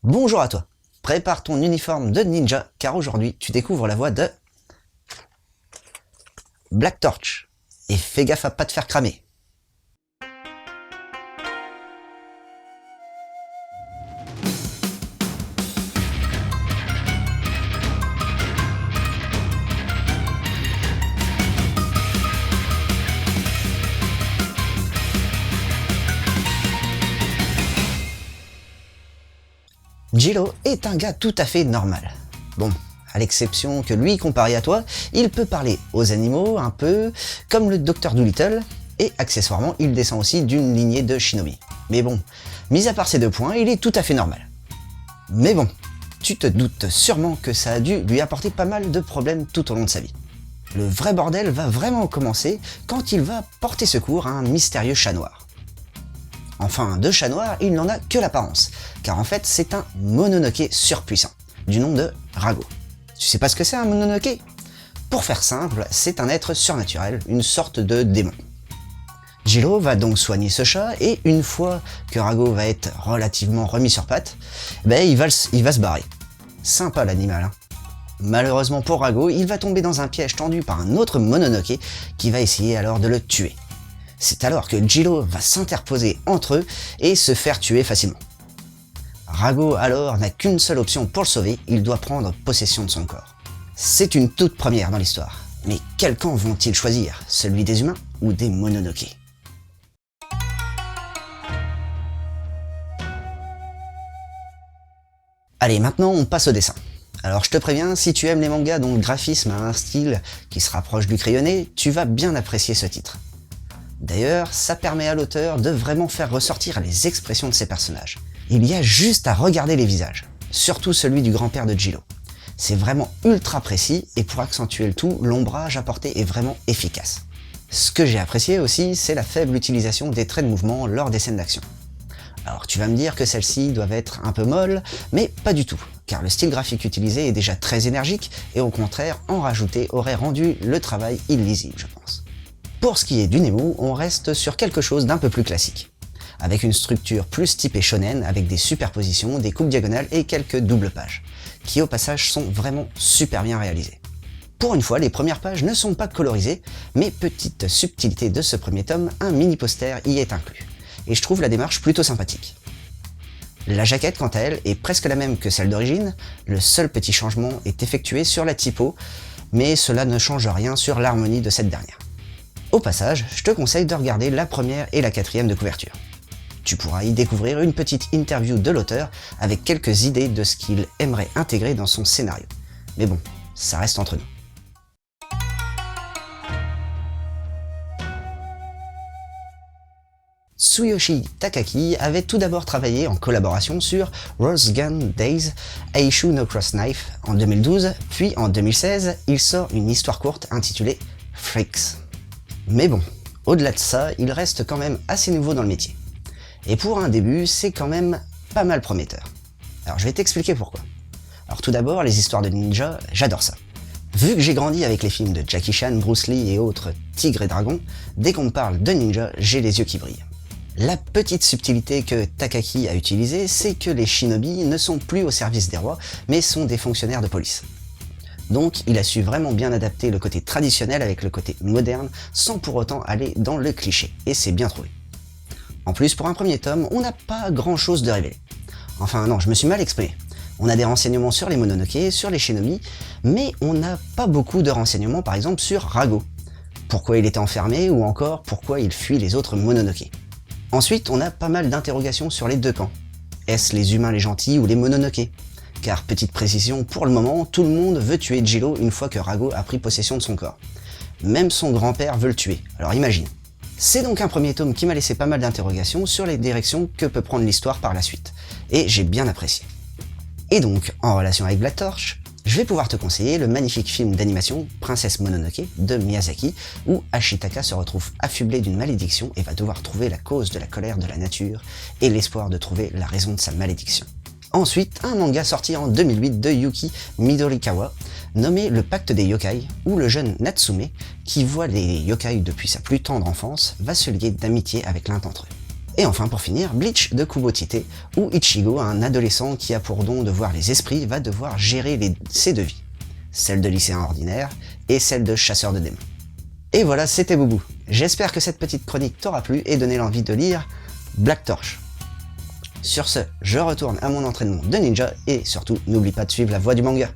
Bonjour à toi. Prépare ton uniforme de ninja, car aujourd'hui tu découvres la voix de Black Torch. Et fais gaffe à pas te faire cramer. Jiro est un gars tout à fait normal. Bon, à l'exception que lui, comparé à toi, il peut parler aux animaux un peu comme le Dr Dolittle, et accessoirement, il descend aussi d'une lignée de shinobi. Mais bon, mis à part ces deux points, il est tout à fait normal. Mais bon, tu te doutes sûrement que ça a dû lui apporter pas mal de problèmes tout au long de sa vie. Le vrai bordel va vraiment commencer quand il va porter secours à un mystérieux chat noir. Enfin, de chat noir, il n'en a que l'apparence, car en fait c'est un mononoke surpuissant, du nom de Rago. Tu sais pas ce que c'est un mononoke? Pour faire simple, c'est un être surnaturel, une sorte de démon. Jiro va donc soigner ce chat, et une fois que Rago va être relativement remis sur pattes, il va se barrer. Sympa l'animal, hein. Malheureusement pour Rago, il va tomber dans un piège tendu par un autre mononoke qui va essayer alors de le tuer. C'est alors que Jiro va s'interposer entre eux et se faire tuer facilement. Rago alors n'a qu'une seule option pour le sauver, il doit prendre possession de son corps. C'est une toute première dans l'histoire, mais quel camp vont-ils choisir? Celui des humains ou des mononoke? Allez, maintenant on passe au dessin. Alors je te préviens, si tu aimes les mangas dont le graphisme a un style qui se rapproche du crayonné, tu vas bien apprécier ce titre. D'ailleurs, ça permet à l'auteur de vraiment faire ressortir les expressions de ses personnages. Il y a juste à regarder les visages, surtout celui du grand-père de Jiro. C'est vraiment ultra précis et pour accentuer le tout, l'ombrage apporté est vraiment efficace. Ce que j'ai apprécié aussi, c'est la faible utilisation des traits de mouvement lors des scènes d'action. Alors tu vas me dire que celles-ci doivent être un peu molles, mais pas du tout, car le style graphique utilisé est déjà très énergique et au contraire, en rajouter aurait rendu le travail illisible, je pense. Pour ce qui est du Nemu, on reste sur quelque chose d'un peu plus classique, avec une structure plus typée shonen, avec des superpositions, des coupes diagonales et quelques doubles pages, qui au passage sont vraiment super bien réalisées. Pour une fois, les premières pages ne sont pas colorisées, mais petite subtilité de ce premier tome, un mini poster y est inclus, et je trouve la démarche plutôt sympathique. La jaquette, quant à elle, est presque la même que celle d'origine, le seul petit changement est effectué sur la typo, mais cela ne change rien sur l'harmonie de cette dernière. Au passage, je te conseille de regarder la première et la quatrième de couverture. Tu pourras y découvrir une petite interview de l'auteur avec quelques idées de ce qu'il aimerait intégrer dans son scénario. Mais bon, ça reste entre nous. Tsuyoshi Takaki avait tout d'abord travaillé en collaboration sur Rose Gun Days, Aishu no Cross Knife en 2012, puis en 2016, il sort une histoire courte intitulée Freaks. Mais bon, au-delà de ça, il reste quand même assez nouveau dans le métier. Et pour un début, c'est quand même pas mal prometteur. Alors je vais t'expliquer pourquoi. Alors tout d'abord, les histoires de ninja, j'adore ça. Vu que j'ai grandi avec les films de Jackie Chan, Bruce Lee et autres tigres et dragons, dès qu'on me parle de ninja, j'ai les yeux qui brillent. La petite subtilité que Takaki a utilisée, c'est que les shinobi ne sont plus au service des rois, mais sont des fonctionnaires de police. Donc il a su vraiment bien adapter le côté traditionnel avec le côté moderne, sans pour autant aller dans le cliché, et c'est bien trouvé. En plus, pour un premier tome, on n'a pas grand chose de révélé. Enfin non, je me suis mal exprimé. On a des renseignements sur les mononoke, sur les shinobi, mais on n'a pas beaucoup de renseignements par exemple sur Rago. Pourquoi il était enfermé, ou encore pourquoi il fuit les autres mononoke. Ensuite, on a pas mal d'interrogations sur les deux camps. Est-ce les humains les gentils ou les mononoke? Car, petite précision, pour le moment, tout le monde veut tuer Jiro une fois que Rago a pris possession de son corps. Même son grand-père veut le tuer, alors imagine. C'est donc un premier tome qui m'a laissé pas mal d'interrogations sur les directions que peut prendre l'histoire par la suite, et j'ai bien apprécié. Et donc, en relation avec Black Torch, je vais pouvoir te conseiller le magnifique film d'animation Princesse Mononoke de Miyazaki, où Ashitaka se retrouve affublé d'une malédiction et va devoir trouver la cause de la colère de la nature et l'espoir de trouver la raison de sa malédiction. Ensuite, un manga sorti en 2008 de Yuki Midorikawa, nommé Le Pacte des Yokai, où le jeune Natsume, qui voit les yokai depuis sa plus tendre enfance, va se lier d'amitié avec l'un d'entre eux. Et enfin pour finir, Bleach de Kubo Tite, où Ichigo, un adolescent qui a pour don de voir les esprits, va devoir gérer ces deux vies, celle de lycéen ordinaire et celle de chasseur de démons. Et voilà, c'était Boubou. J'espère que cette petite chronique t'aura plu et donné l'envie de lire Black Torch. Sur ce, je retourne à mon entraînement de ninja et surtout, n'oublie pas de suivre la voie du manga.